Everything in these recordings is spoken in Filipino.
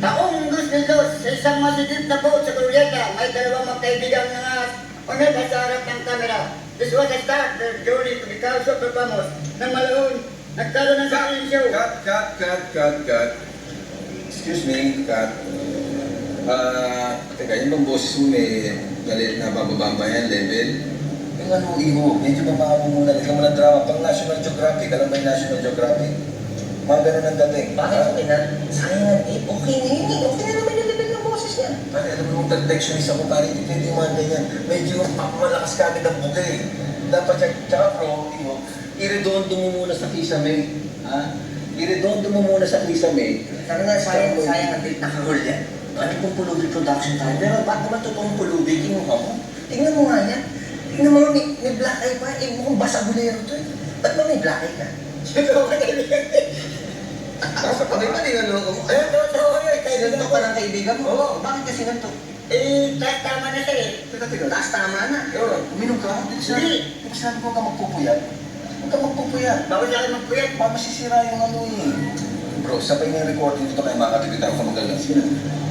Taong dos sa isang masisid na boat sa Glorieta, may dalawang magkaibigang mga umeba sa harap ng kamera. This was the start their journey to become super famous. Nang malaon, nagkaroon ng sariling show. Cut. Excuse me, cut. Teka, yung bang boses mo may galit na bababa ba yan, level? Yung ano, iho, medyo bababa mo muna. Lagyan mo ng drama pang National Geographic. Alam mo yung National Geographic? Mga ganun ang dating. Bakit okay na? Sayang, okay na yun. Okay na naman yung level ng boses niya. Pare, alam mo yung perfectionist ako, pare, hindi pwede yung mga ganyan. Medyo malakas ka agad ang bugay. Dapat tsaka pro, i-redondo mo muna sa kisame. Ha? I-redondo mo muna sa kisame. Sana nga, sayang ang date nakahol yan. Ano kung pulubi production tayo? Pero ba't naman totoong pulubi? Kinuha mo? Tingnan mo nga yan. Tingnan mo, may black eye pa. Mukhang basagulero to eh. Ba't ba may black eye ka? Tapos pagay pa rin, ano? Ganito pa ng kaibigan mo? Oo. Bakit kasi ganito? Taas tama na siya eh. Teka. Taas tama na. Uminom ka? Hindi. Di ba sinabi ko ka magpupuyat? Huwag ka magpupuyat. Bawal na kayo magpuyat. Baka masisira yung ano eh. Bro, sabay na yung recording dito kaya makatipid ako sa magalang. Sige na.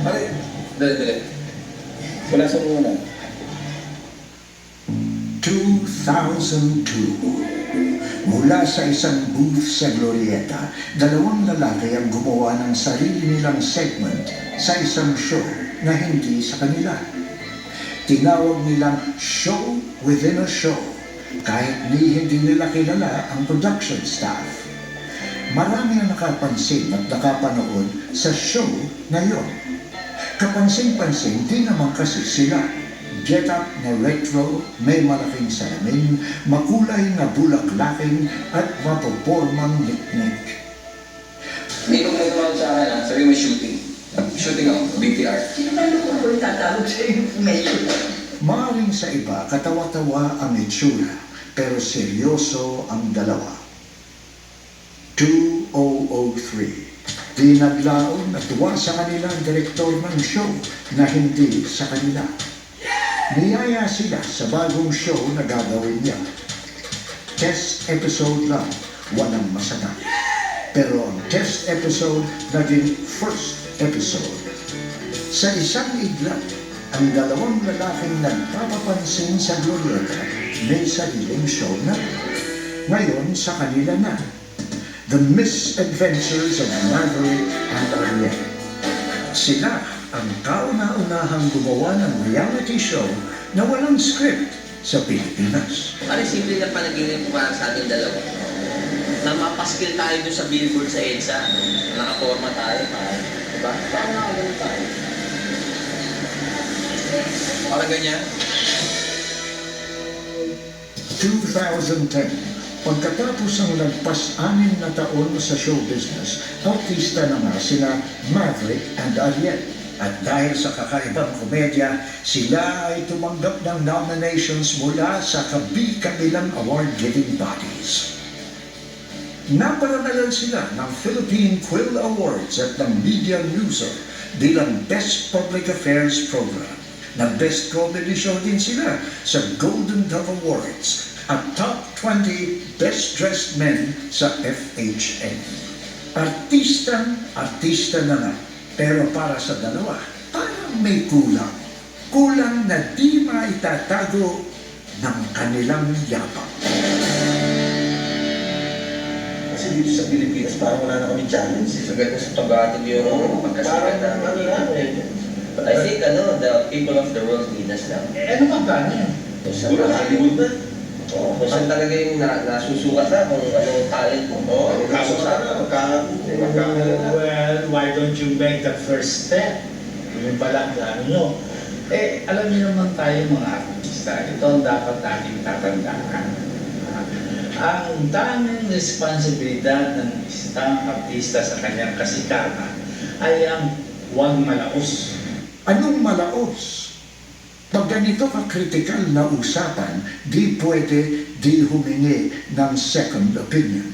Pare, dali. Punasan mo muna. 2002. Mula sa isang booth sa Glorieta, dalawang lalaki ang gumawa ng sarili nilang segment sa isang show na hindi sa kanila. Tinawag nilang show within a show, kahit hindi nila kilala ang production staff. Marami ang nakapansin at nakapanood sa show na yon. Kapansin-pansin, di naman kasi sila. Get up na retro, may malaking salamin, makulay na bulaklaking at mapopormang liknik. May pagkakawag sa akin sabi mo shooting. Shooting ako, BTR. Sino ba yung kung tatawag sa information? Maaring sa iba, katawa-tawa ang itsura, pero seryoso ang dalawa. 2003. Pinaglaon at tuwa sa kanila ang direktor ng show na hindi sa kanila. Niyaya sila sa bagong show na gagawin niya. Test episode lang, walang masama. Pero ang test episode naging first episode. Sa isang iglap, ang dalawang lalaking nagpapapansin sa Glorieta may sariling show na. Ngayon sa kanila na. The Misadventures of Maverick and Ariel. Sila ang kauna-unahang gumawa ng reality show na walang script sa Pilipinas. Parang simple na panaginip para sa ating dalawa. Na mapaskil tayo dun sa billboard sa EDSA. Nakaporma tayo, diba? Parang nakagano tayo. Parang ganyan. 2010. Pagkatapos ang lagpas-6 na taon sa show business, artista na nga sina Maverick and Ariel. At dahil sa kakaibang komedya, sila ay tumanggap ng nominations mula sa kabi-kabilang award-giving bodies. Naparangalan sila ng Philippine Quill Awards at ng Media Newser bilang Best Public Affairs Program. Nag-Best Comedy Show din sila sa Golden Dove Awards at Top 20 Best Dressed Men sa FHN. Artista na nga. Pero para sa dalawa, parang may kulang. Kulang na di maitatago ng kanilang yapang. Kasi dito sa Pilipinas, parang wala na kami challenge. So, ganun sa tagatid yung pagkasikat namin. But I think, the people of the world need us now. Ano ba ba niya? Siguro Hollywood na. Kung saan talaga yung nasusukat na kung anong talent mo. Kaso sana, Well, why don't you make the first step? Yun pala ang plano nyo. Alam niyo naman tayo mga artista, ito ang dapat nating tatandaan. Ang tanging responsibilidad ng isang artista sa kanyang kasikatan ay ang huwag malaos. Anong malaos? Pag ganito ka-kritikal na usapan, di pwede di humingi ng second opinion.